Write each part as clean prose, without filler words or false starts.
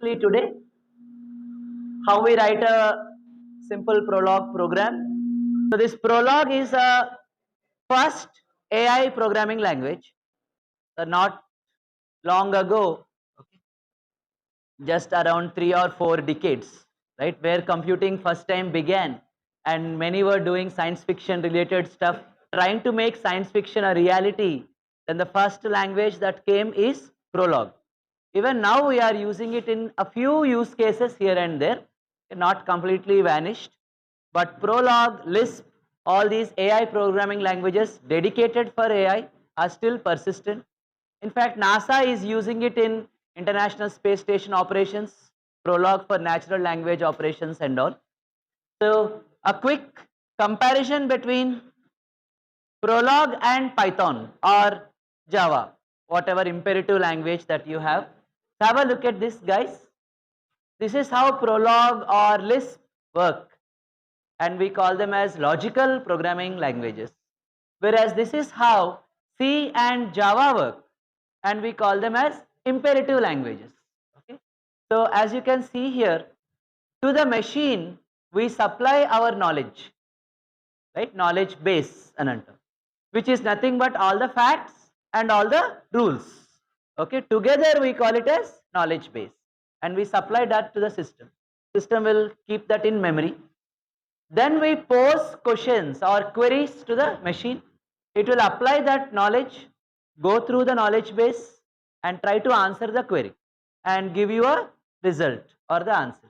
Today, how we write a simple prologue program. So this prologue is a first AI programming language. Not long ago, okay, just around 3 or 4 decades, right, where computing first time began, and many were doing science fiction related stuff, trying to make science fiction a reality. Then the first language that came is prologue. Even now we are using it in a few use cases here and there, not completely vanished. But Prolog, Lisp, all these AI programming languages dedicated for AI are still persistent. In fact, NASA is using it in International Space Station operations, Prolog for natural language operations and all. So a quick comparison between Prolog and Python or Java, whatever imperative language that you have. Have a look at this, guys. This is how Prolog or Lisp work, and we call them as logical programming languages. Whereas this is how C and Java work, and we call them as imperative languages. Okay? So as you can see here, to the machine we supply our knowledge, right? Knowledge base ananta, which is nothing but all the facts and all the rules. Okay, together we call it as knowledge base, and we supply that to the system. System will keep that in memory. Then we pose questions or queries to the machine. It will apply that knowledge, go through the knowledge base and try to answer the query and give you a result or the answer.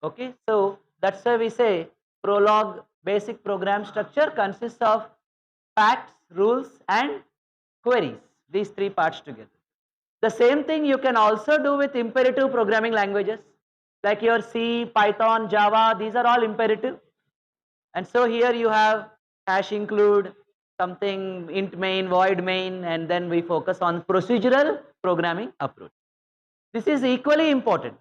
Okay, so that's why we say Prolog basic program structure consists of facts, rules and queries, these three parts together. The same thing you can also do with imperative programming languages like your C, Python, Java, these are all imperative. And so here you have hash include, something int main, void main, and then we focus on procedural programming approach. This is equally important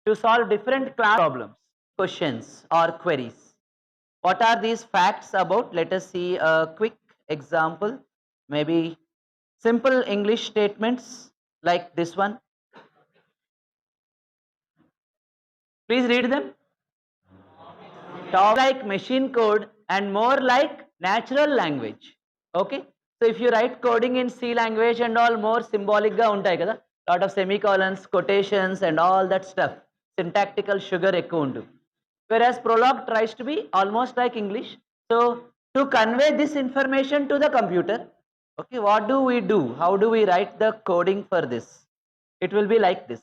to solve different class problems, questions or queries. What are these facts about? Let us see a quick example. Maybe simple English statements like this one. Please read them. Talk like machine code and more like natural language. Okay, so if you write coding in C language and all, more symbolic ga untai kada, lot of semicolons, quotations and all that stuff, syntactical sugar ekku undu. Whereas Prolog tries to be almost like English. So to convey this information to the computer, okay, what do we do? How do we write the coding for this? It will be like this.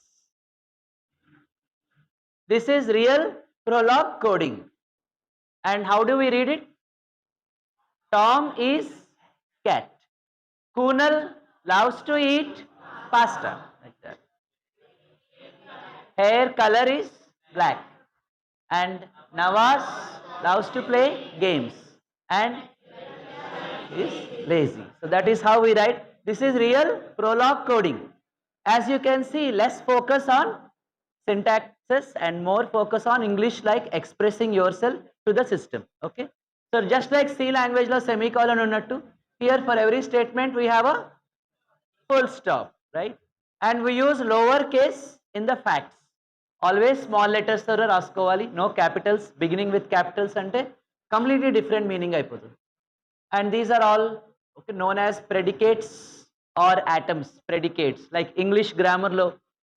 This is real Prolog coding. And how do we read it? Tom is cat. Kunal loves to eat pasta. Like that. Hair color is black. And Nawaz loves to play games and is lazy. So that is how we write. This is real Prolog coding. As you can see, less focus on syntaxes and more focus on English like expressing yourself to the system. Okay. So just like C language lo semicolon unnattu, here for every statement we have a full stop, right? And we use lowercase in the facts. Always small letters తో రాసుకోవాలి, no capitals. Beginning with capitals అంటే completely different meaning అయిపోతుంది. And these are all okay, known as predicates or atoms. Predicates like English grammar లో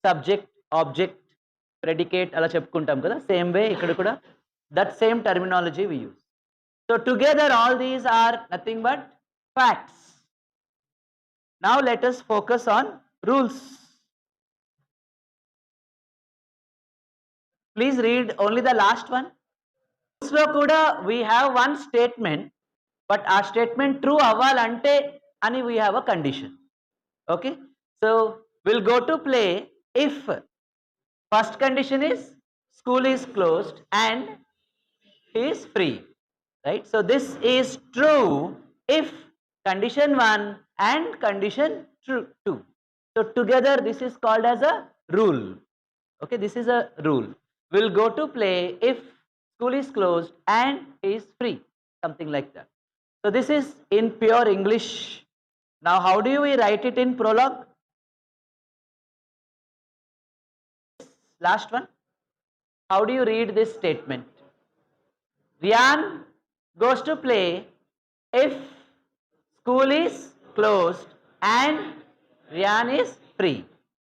subject, object, predicate అలా చెప్పుకుంటాం కదా, same way ఇక్కడ కూడా that same terminology we use. So together all these are nothing but facts. Now let us focus on rules. Please read only the last one. Rules lo kuda we have one statement, but our statement true avvalante ani we have a condition. Okay, so we'll go to play if first condition is school is closed and he is free, right? So this is true if condition 1 and condition 2. So together this is called as a rule. Okay, this is a rule. We'll go to play if school is closed and he is free, something like that. So this is in pure English. Now how do we write it in Prolog? Last one. How do you read this statement? Ryan goes to play if school is closed and Ryan is free.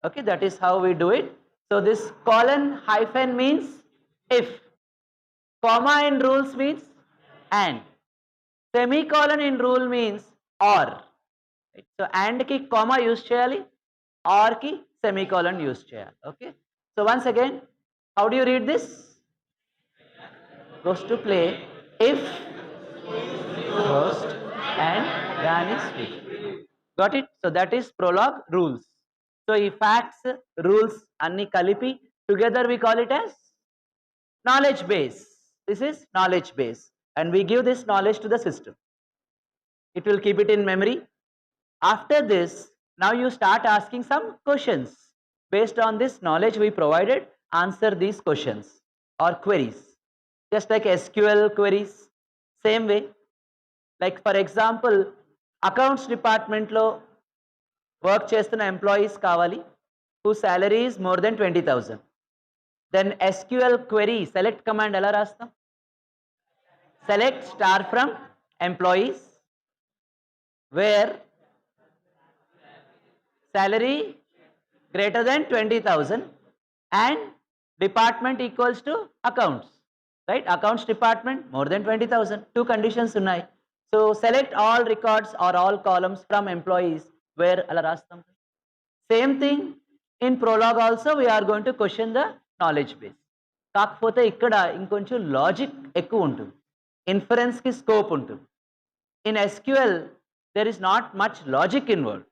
Okay, that is how we do it. So this colon hyphen means if, comma in rules means and, semicolon in rule means or. Right? So and ki comma use cheyali, or ki semicolon use cheyali. Okay. So once again, how do you read this? Goes to play if closed and Ryan is free. Got it? So that is prologue rules. So ఈ facts, rules అన్ని కలిపి together we call it as knowledge base. This is knowledge base and we give this knowledge to the system. It will keep it in memory. After this, now you start asking some questions. Based on this knowledge we provided, answer these questions or queries. Just like SQL queries, same way. Like for example, accounts department lo work చేస్తున్న employees కావాలి whose salary is more than 20,000. Then SQL query select command ఎలా రాస్తాం? Select star from employees where salary greater than 20,000 and department equals to accounts. Right? Accounts department more than 20,000. Two conditions ఉన్నాయి. So select all records or all columns from employees where అలా రాస్తాం. Same thing in prologue also we are going to question the knowledge base. కాకపోతే ఇక్కడ ఇంకొంచెం logic ఎక్కువ ఉంటుంది, ఇన్ఫరెన్స్కి scope ఉంటుంది. In SQL there is not much logic involved.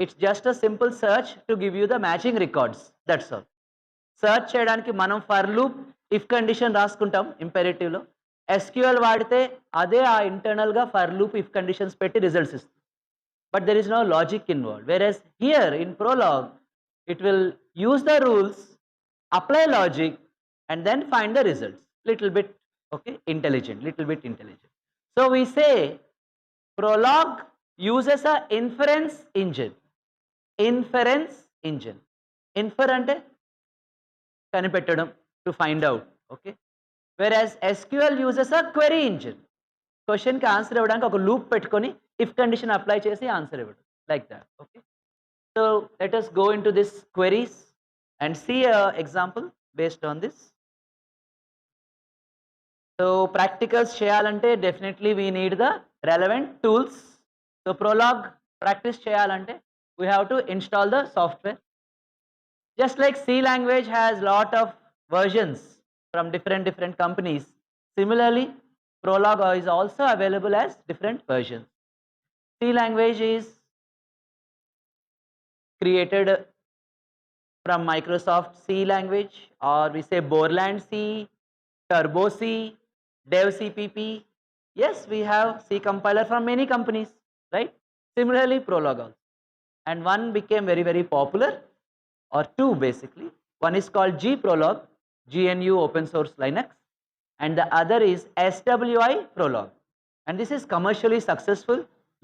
It's just a simple search to give you the matching records. That's all. Search చేయడానికి మనం for loop if condition రాసుకుంటాం ఇంపెరేటివ్లో. SQL వాడితే అదే ఆ ఇంటర్నల్గా ఫర్ లూప్ ఇఫ్ కండిషన్స్ పెట్టి results ఇస్తుంది. But there is no logic involved. Whereas here in prologue, it will use the rules, apply logic, and then find the results. Little bit, okay, intelligent, little bit intelligent. So we say prologue uses a inference engine. Inference engine. Infer ante కనిపెట్టడం, to find out. Okay. Whereas SQL uses a query engine. క్వశ్చన్కి answer ఇవ్వడానికి ఒక loop పెట్టుకొని if condition apply చేసి answer ఇవ్వడం, like that. Okay. So let us go into this queries and see a example based on this. So practicals చేయాలంటే definitely we need the relevant tools. So Prolog practice చేయాలంటే we have to install the software. Just like C language has lot of versions from different companies, similarly Prolog is also available as different versions. C language is created from Microsoft C language, or we say Borland C, Turbo C, Dev CPP. Yes, we have C compiler from many companies, right? Similarly Prolog also. And one became very popular, or two basically. One is called G Prolog, GNU Open Source Linux, and the other is SWI Prolog. And this is commercially successful,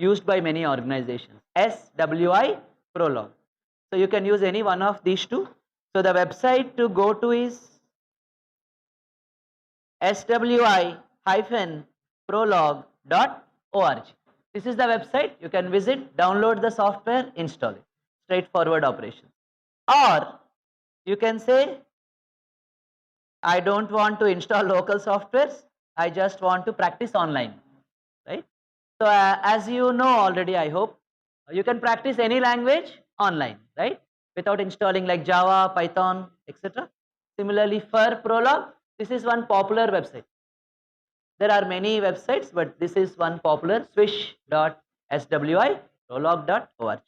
used by many organizations. SWI Prolog. So you can use any one of these two. So the website to go to is swi-prolog.org. This is the website. You can visit, download the software, install it. Straightforward operation. Or you can say, I don't want to install local softwares, I just want to practice online, right? So as you know already, I hope, you can practice any language online, right? Without installing like Java, Python, etc. Similarly for Prolog, this is one popular website. There are many websites, but this is one popular, swish.swi-prolog.org.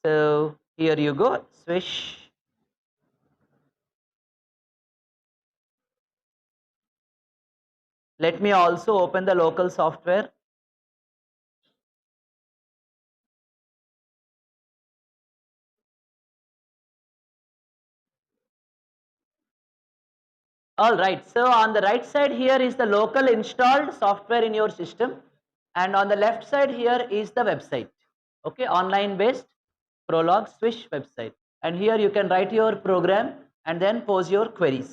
So here you go, swish. Let me also open the local software. All right, so on the right side here is the local installed software in your system, and on the left side here is the website. Okay, online based. Prolog Swish website. And here you can write your program and then pose your queries.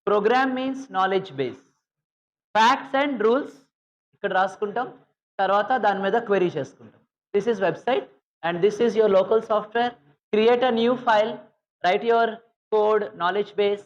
Program means knowledge base. Facts and rules ఇక్కడ రాసుకుంటాం, తర్వాత దాని మీద query చేసుకుంటాం. This is website and this is your local software. Create a new file, write your code, knowledge base,